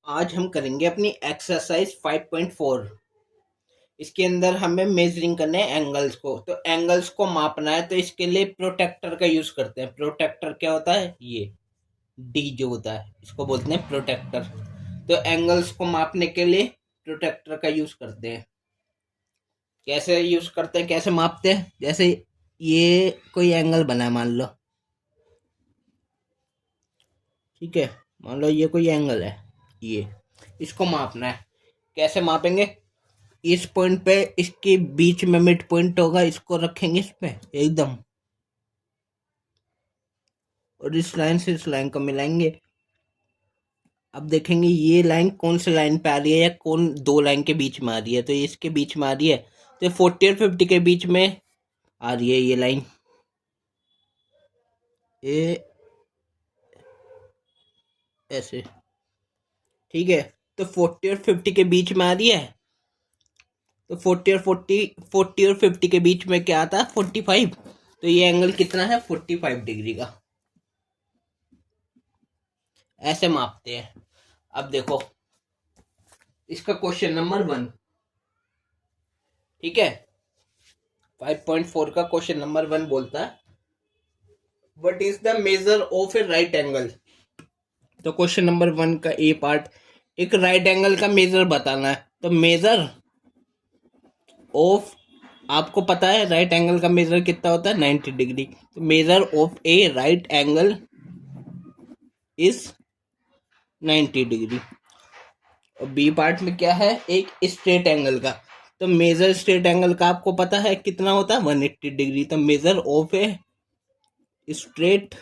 आज हम करेंगे अपनी एक्सरसाइज 5.4। इसके अंदर हमें मेजरिंग करने हैं एंगल्स को। तो एंगल्स को मापना है तो इसके लिए प्रोटेक्टर का यूज करते हैं। प्रोटेक्टर क्या होता है? ये डी जो होता है इसको बोलते हैं प्रोटेक्टर। तो एंगल्स को मापने के लिए प्रोटेक्टर का यूज करते हैं। कैसे यूज करते हैं, कैसे मापते हैं? जैसे ये कोई एंगल बना है, मान लो, ठीक है। मान लो ये कोई एंगल है, ये इसको मापना है। कैसे मापेंगे? इस पॉइंट पे इसके बीच में मिड पॉइंट होगा, इसको रखेंगे इस पे एकदम, और इस लाइन से इस लाइन को मिलाएंगे। अब देखेंगे ये लाइन कौन सी लाइन पे आ रही है या कौन दो लाइन के बीच में आ रही है। तो ये इसके बीच में आ रही है, तो 40 और 50 के बीच में आ रही है ये लाइन। ये ऐसे, ठीक है। तो 40 और 50 के बीच में आ रही है, तो 40 और 50 के बीच में क्या आता है? 45। तो ये एंगल कितना है? 45 डिग्री का। ऐसे मापते हैं। अब देखो इसका क्वेश्चन नंबर 1, ठीक है। 5.4 का क्वेश्चन नंबर 1 बोलता है what is the measure of a right angle. तो क्वेश्चन नंबर 1 का ए पार्ट, एक राइट एंगल का मेजर बताना है। तो मेजर ऑफ, आपको पता है राइट एंगल का मेजर कितना होता है? 90 डिग्री। तो measure of a right angle is 90 degree. और बी पार्ट में क्या है? एक स्ट्रेट एंगल का। तो मेजर स्ट्रेट एंगल का आपको पता है कितना होता है? 180 डिग्री। तो measure of a straight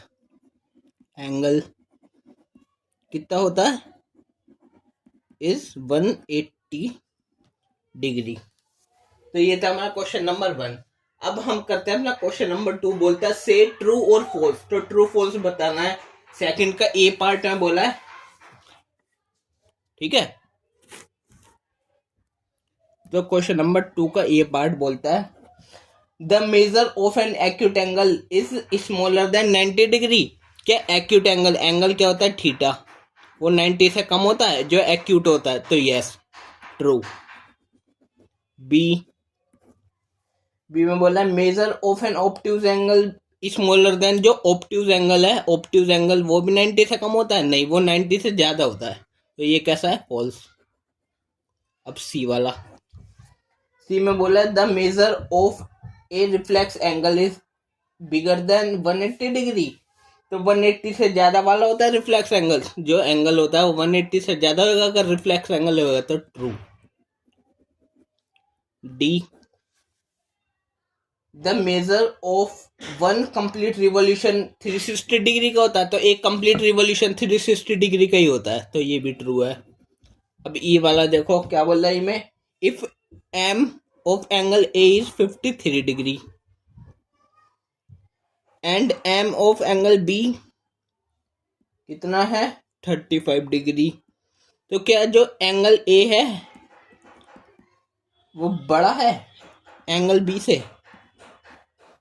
angle कितना होता है? Is 180 degree. तो ये था हमारा क्वेश्चन नंबर 1। अब हम करते हैं अपना क्वेश्चन नंबर 2। बोलता है से ट्रू और फॉल्स। तो ट्रू फॉल्स बताना है। सेकंड का ए पार्ट में बोला है, ठीक है। तो क्वेश्चन नंबर 2 का ए पार्ट बोलता है the measure of an acute angle is smaller than 90 degree. क्या एक्यूट एंगल, एंगल क्या होता है? थीटा, वो 90 से कम होता है जो एक्यूट होता है। तो यस, ट्रू। बी में बोला है measure of an obtuse angle smaller than. जो ऑब्ट्यूज एंगल है, ऑब्ट्यूज एंगल वो भी 90 से कम होता है? नहीं, वो 90 से ज्यादा होता है। तो ये कैसा है? फॉल्स। अब सी वाला, सी में बोला the measure of A reflex angle is bigger than 180 degree. तो 180 से ज्यादा वाला होता है रिफ्लेक्स एंगल। जो एंगल होता है वो 180 से ज्यादा होगा अगर रिफ्लेक्स एंगल होगा। तो true. D, the measure of one complete revolution 360 degree का होता है। तो एक कंप्लीट रिवॉल्यूशन 360 डिग्री का ही होता है। तो ये भी ट्रू है। अब ई वाला देखो क्या बोल रहा है इसमें, if m of angle A is 53 degree and m of angle B कितना है? 35 डिग्री। तो क्या जो एंगल ए है वो बड़ा है एंगल बी से?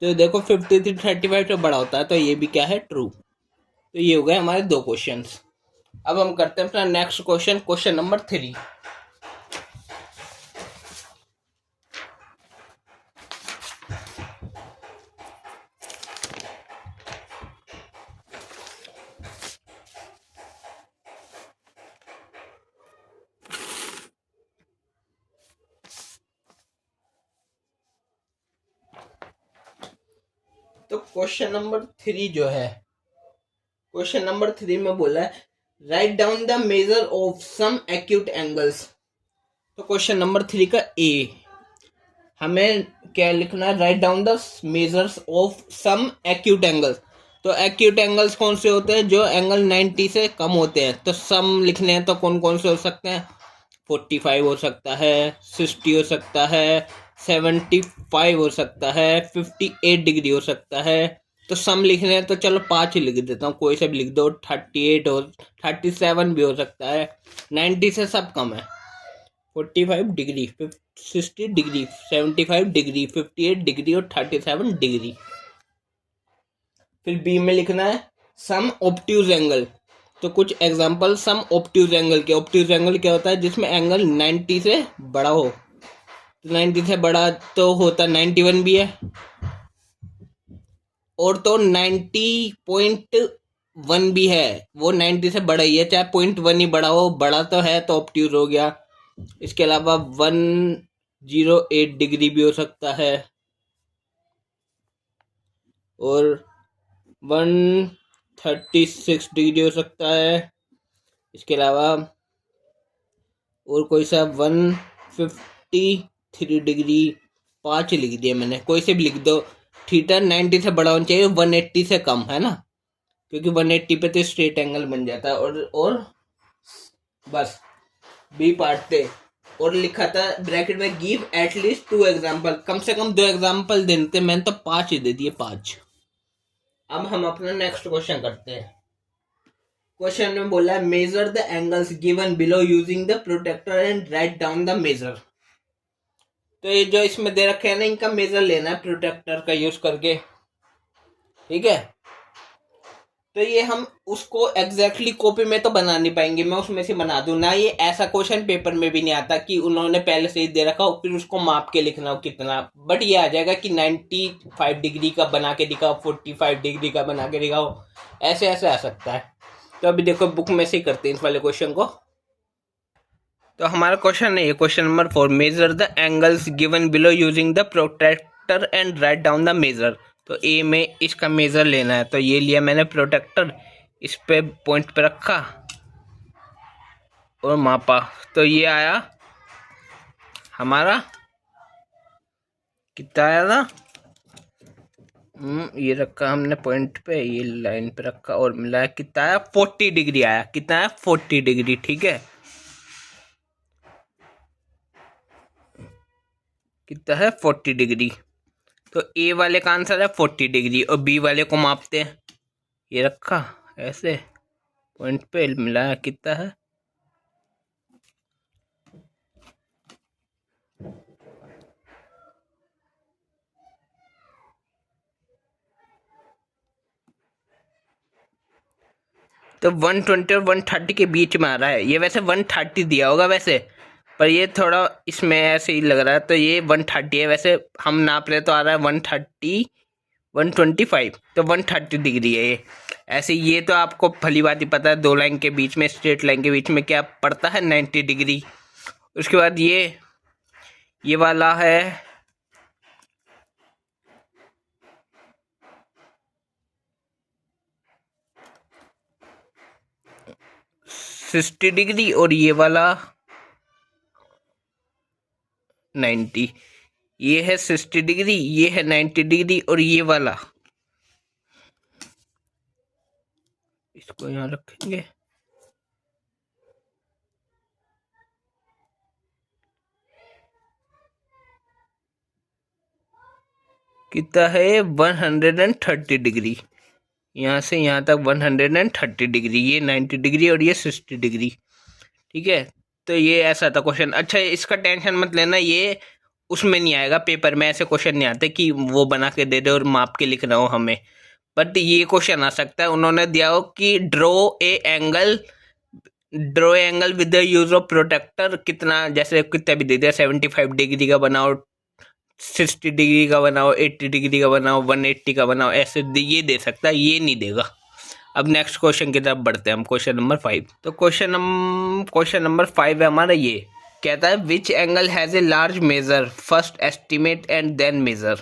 तो देखो 53 35 तो बड़ा होता है। तो ये भी क्या है? ट्रू। तो ये हो गए हमारे 2 क्वेश्चंस। अब हम करते हैं अपना नेक्स्ट क्वेश्चन, क्वेश्चन नंबर 3। तो क्वेश्चन नंबर 3 जो है, क्वेश्चन नंबर 3 में बोला है write down the measure of some acute angles. तो क्वेश्चन नंबर 3 का ए, हमें क्या लिखना है? Write down the measures of some acute angles. तो एक्यूट एंगल्स कौन से होते हैं? जो एंगल 90 से कम होते हैं। तो सम लिखने हैं तो कौन कौन से हो सकते हैं? 45 हो सकता है, 60 हो सकता है, 75 हो सकता है, 58 डिग्री हो सकता है। तो सम लिखने हैं तो चलो 5 ही लिख देता हूँ, कोई सा भी लिख दो। 38 हो, 37 भी हो सकता है। 90 से सब कम है। 45 डिग्री, 60 डिग्री, 75 डिग्री, 58 डिग्री और 37 डिग्री। फिर बी में लिखना है सम ऑब्ट्यूज एंगल। तो कुछ एग्जांपल सम ऑब्ट्यूज एंगल के। ऑब्ट्यूज एंगल क्या होता है? जिसमें एंगल 90 से बड़ा हो। तो 90 से बड़ा तो होता 91 भी है, और तो 90.1 भी है, वो 90 से बड़ा ही है, चाहे 0.1 ही बड़ा हो, बड़ा तो है तो ऑब्ट्यूज हो गया। इसके अलावा 108 डिग्री भी हो सकता है, और 136 डिग्री हो सकता है। इसके अलावा और कोई सा 153 डिग्री, 5 लिख दिया मैंने, कोई से भी लिख दो। थीटा 90 से बड़ा होना चाहिए, 180 से कम, है ना, क्योंकि 180 पे तो स्ट्रेट एंगल बन जाता है। और बस बी पार्ट थे, और लिखा था ब्रैकेट में गिव एटलीस्ट 2 एग्जाम्पल, कम से कम 2 एग्जाम्पल देते। मैंने तो 5 ही दे दिए, 5। अब हम अपना नेक्स्ट क्वेश्चन करते हैं। क्वेश्चन में बोला है measure the angles given below using the protractor and write down the measure. तो ये जो इसमें दे रखे हैं ना, इनका मेजर लेना है प्रोटेक्टर का यूज करके, ठीक है। तो ये हम उसको एग्जैक्टली कॉपी में तो बना नहीं पाएंगे, मैं उसमें से बना दूं ना। ये ऐसा क्वेश्चन पेपर में भी नहीं आता कि उन्होंने पहले से ही दे रखा हो फिर उसको माप के लिखना हो कितना, बट ये आ जाएगा कि 95 डिग्री का बना के दिखाओ, 45 डिग्री का बना के दिखाओ, ऐसे ऐसे आ सकता है। तो अभी देखो बुक में से ही करते हैं इस वाले क्वेश्चन को। तो हमारा क्वेश्चन है ये, question number 4, measure the angles given below using the protractor and write down the measure. तो ए में इसका मेजर लेना है, तो ये लिया मैंने प्रोटेक्टर, इस पे पॉइंट पे रखा और मापा, तो ये आया हमारा, कितना आया था, ये रखा हमने पॉइंट पे, ये लाइन पे रखा और मिलाया, कितना आया, 40 डिग्री आया। कितना आया, 40 डिग्री, ठीक है। कितना है, 40 डिग्री। तो ए वाले का आंसर है 40 डिग्री, और बी वाले को मापते हैं, ये रखा ऐसे पॉइंट पे मिलाया, कितना है, तो 120 और 130 के बीच में आ रहा है। ये वैसे 130 दिया होगा वैसे, पर ये थोड़ा इसमें ऐसे ही लग रहा है, तो ये 130 है। वैसे हम नाप रहे तो आ रहा है 130, 125, तो 130 डिग्री है ये। ऐसे ये तो आपको भली बात ही पता है, दो लाइन के बीच में, स्ट्रेट लाइन के बीच में क्या पड़ता है, 90 डिग्री। उसके बाद ये वाला है 60 डिग्री, और ये वाला 90। ये है 60 डिग्री, ये है 90 डिग्री, और ये वाला, इसको यहाँ रखेंगे, कितना है, 130 डिग्री। यहाँ से यहाँ तक 130 डिग्री, ये 90 डिग्री और ये 60 डिग्री, ठीक है। तो ये ऐसा था क्वेश्चन। अच्छा, इसका टेंशन मत लेना, ये उसमें नहीं आएगा, पेपर में ऐसे क्वेश्चन नहीं आते कि वो बना के दे दे और माप के लिखना हो हमें, बट ये क्वेश्चन आ सकता है। उन्होंने दिया हो कि draw angle with the use of protractor, कितना, जैसे कितना भी दे दिया, 75 डिग्री का बनाओ, 60 डिग्री का बनाओ, 80 डिग्री का बनाओ, 180 का बनाओ, ऐसे ये दे सकता है, ये नहीं देगा। अब नेक्स्ट क्वेश्चन की तरफ बढ़ते हैं हम, क्वेश्चन नंबर 5। तो क्वेश्चन नंबर 5 है हमारा, ये कहता है which angle has a large measure, first estimate and then measure.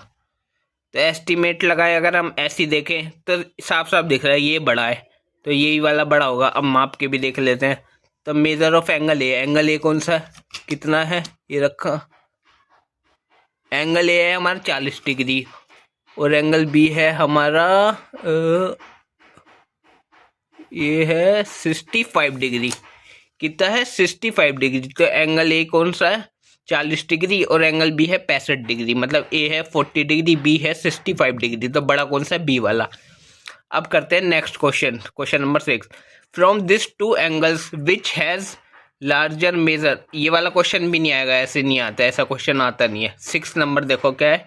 तो एस्टिमेट लगाए अगर हम ऐसी देखें तो साफ साफ दिख रहा है ये बड़ा है, तो यही वाला बड़ा होगा। अब माप के भी देख लेते हैं। तो मेजर ऑफ एंगल ए कौन सा है, कितना है, ये रखा, एंगल ए है हमारा 40 डिग्री, और एंगल बी है हमारा ये है 65 डिग्री। कितना है, 65 डिग्री। तो एंगल ए कौन सा है, 40 डिग्री, और एंगल बी है 65 डिग्री, मतलब ए है 40 डिग्री, बी है 65 डिग्री, तो बड़ा कौन सा है, बी वाला। अब करते हैं next question, question number 6, from this two angles which has larger measure. ये वाला क्वेश्चन भी नहीं आएगा, ऐसे नहीं आता, ऐसा क्वेश्चन आता नहीं है। 6 नंबर देखो क्या है,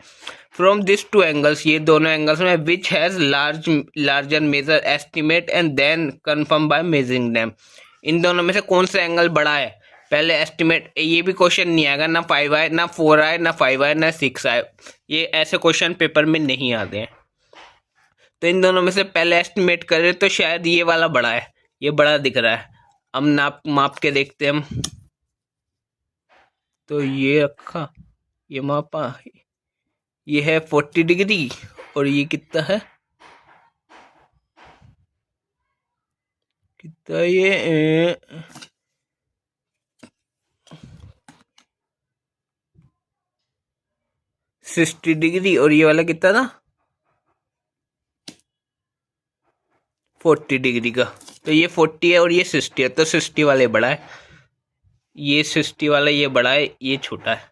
फ्रॉम दिस टू एंगल्स, ये दोनों एंगल्स में, which has larger measure estimate and then confirm by measuring them, इन दोनों में से कौन सा एंगल बड़ा है पहले एस्टिमेट। ये भी क्वेश्चन नहीं आएगा, ना 5 आए, ना 4 आए, ना 5 आए, ना 6 आए, ये ऐसे क्वेश्चन पेपर में नहीं आते हैं। तो इन दोनों में से पहले एस्टिमेट करें तो शायद ये वाला बड़ा है, ये बड़ा दिख रहा है। अब माप के देखते हैं हम, तो ये रखा, ये मापा, ये है 40 डिग्री और ये कितना है, कितना ये 60 डिग्री, और ये वाला कितना था 40 डिग्री का। तो ये 40 है और ये 60 है, तो 60 वाले बड़ा है, ये 60 वाला ये बड़ा है, ये छोटा है।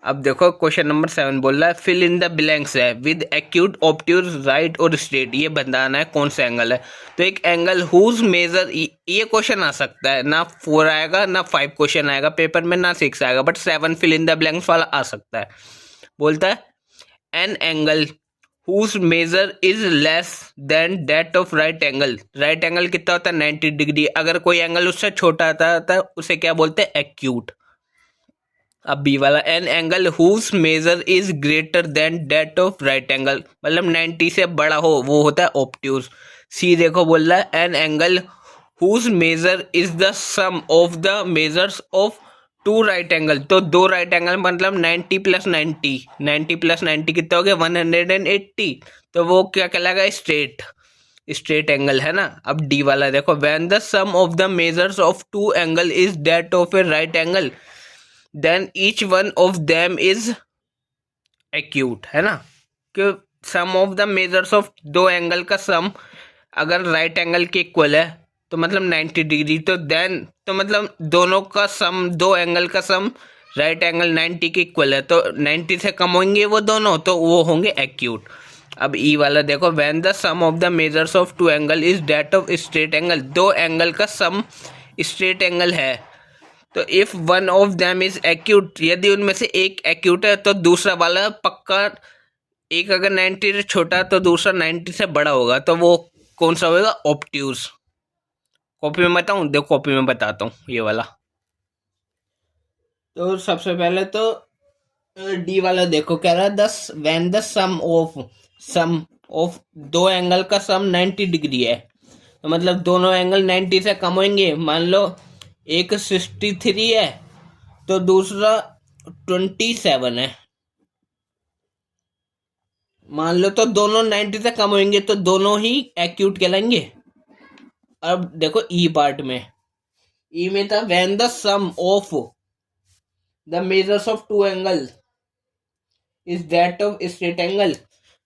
अब देखो क्वेश्चन नंबर 7 बोल रहा है फिल इन द ब्लैंक्स है विद एक्यूट, ऑब्ट्यूज, राइट और स्ट्रेट, ये बताना है कौन सा एंगल है। तो एक एंगल हुज मेजर, ये क्वेश्चन आ सकता है, ना 4 आएगा, ना 5 क्वेश्चन आएगा पेपर में, ना 6 आएगा, but 7 fill in the blanks वाला आ सकता है। बोलता है an angle whose measure is less than that of right angle, right angle कितना होता है 90 डिग्री, अगर कोई एंगल उससे छोटा आता है उसे क्या बोलते हैं एक्यूट। अब बी वाला an angle whose measure is greater than that of right angle, मतलब 90 से बड़ा हो वो होता है ऑब्ट्यूज। सी देखो बोल रहा है an angle whose measure is the sum of the measures of 2 right angle, तो 2 राइट एंगल मतलब 90 प्लस 90, 90 प्लस 90 कितना हो गया 180, तो वो क्या कहलाएगा स्ट्रेट एंगल है ना। अब डी वाला देखो when the sum of the measures of 2 angle is that of a right angle then each one of them is acute, है ना। कि sum of the measures of 2 angle का सम अगर राइट एंगल के equal है तो मतलब 90 degree, तो देन तो मतलब दोनों का सम, 2 एंगल का सम राइट एंगल 90 के इक्वल है, तो 90 से कम होंगे वो दोनों, तो वो होंगे एक्यूट। अब ई वाला देखो when the sum of the measures of 2 angle is that of straight angle, 2 angle का सम स्ट्रेट एंगल है, तो if one of them is acute, यदि उनमें से एक एक्यूट है तो दूसरा वाला पक्का, एक अगर 90 से छोटा तो दूसरा 90 से बड़ा होगा, तो वो कौन सा होगा ऑब्ट्यूज। कॉपी में बताऊं, देखो कॉपी में बताता हूँ ये वाला। तो सबसे पहले तो डी वाला देखो कह रहा है this when the sum of 2 angle का सम 90 डिग्री है, तो मतलब दोनों एंगल 90 से कम होंगे। मान लो एक 63 है तो दूसरा 27 है, मान लो, तो दोनों 90 से कम होंगे तो दोनों ही एक्यूट कहलाएंगे। अब देखो ई पार्ट में, ई में था when the sum of the measures of 2 angle is that of straight angle,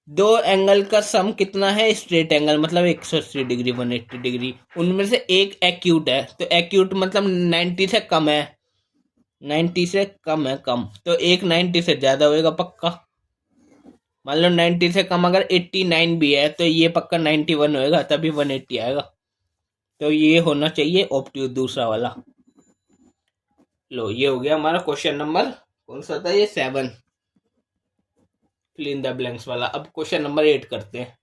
2 angle का सम कितना है स्ट्रेट एंगल, मतलब 180 डिग्री 180 डिग्री, उनमें से एक एक्यूट है, तो एक्यूट मतलब 90 से कम है, 90 से कम है कम, तो एक 90 से ज्यादा होएगा पक्का। मान लो 90 से कम अगर 89 भी है तो ये पक्का 91 होएगा, तभी 180 आएगा, तो ये होना चाहिए ऑब्ट्यूज दूसरा वाला। लो ये हो गया हमारा क्वेश्चन नंबर कौन सा था ये 7 फिल इन द ब्लैंक्स वाला। अब क्वेश्चन नंबर 8 करते हैं।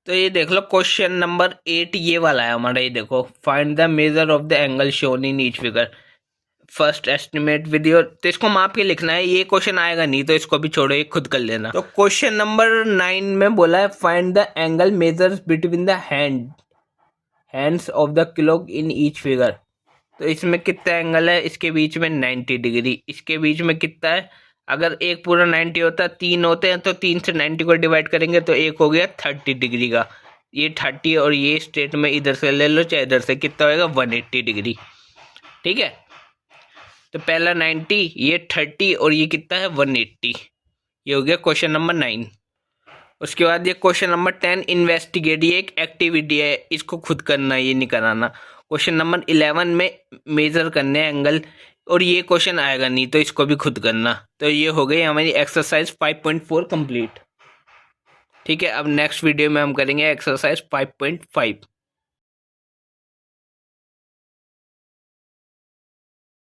तो ये देख लो क्वेश्चन नंबर 8 ये वाला है हमारा, ये देखो find the measure of the angle shown in each figure, first estimate with your, तो इसको माप के लिखना है, ये क्वेश्चन आएगा नहीं तो इसको भी छोड़ो, ये खुद कर लेना। तो क्वेश्चन नंबर 9 में बोला है find the angle measures between the hands of the clock in each figure, तो इसमें कितना एंगल है, इसके बीच में 90 डिग्री, इसके बीच में कितना है, अगर एक पूरा 90 होता है 3 होते हैं तो 3 से 90 को डिवाइड करेंगे तो एक हो गया 30 डिग्री का, ये 30 और ये स्ट्रेट में इधर से ले लो चाहे इधर से, कितना होएगा 180 डिग्री, ठीक है। तो पहला 90, ये 30 और ये कितना है 180, ये हो गया क्वेश्चन नंबर 9। उसके बाद ये क्वेश्चन नंबर 10 इन्वेस्टिगेट, ये एक एक्टिविटी है, इसको खुद करना, ये नहीं कराना। क्वेश्चन नंबर 11 में मेजर करने एंगल, और ये क्वेश्चन आएगा नहीं तो इसको भी खुद करना। तो ये हो गई हमारी एक्सरसाइज 5.4 कंप्लीट, ठीक है। अब नेक्स्ट वीडियो में हम करेंगे एक्सरसाइज 5.5।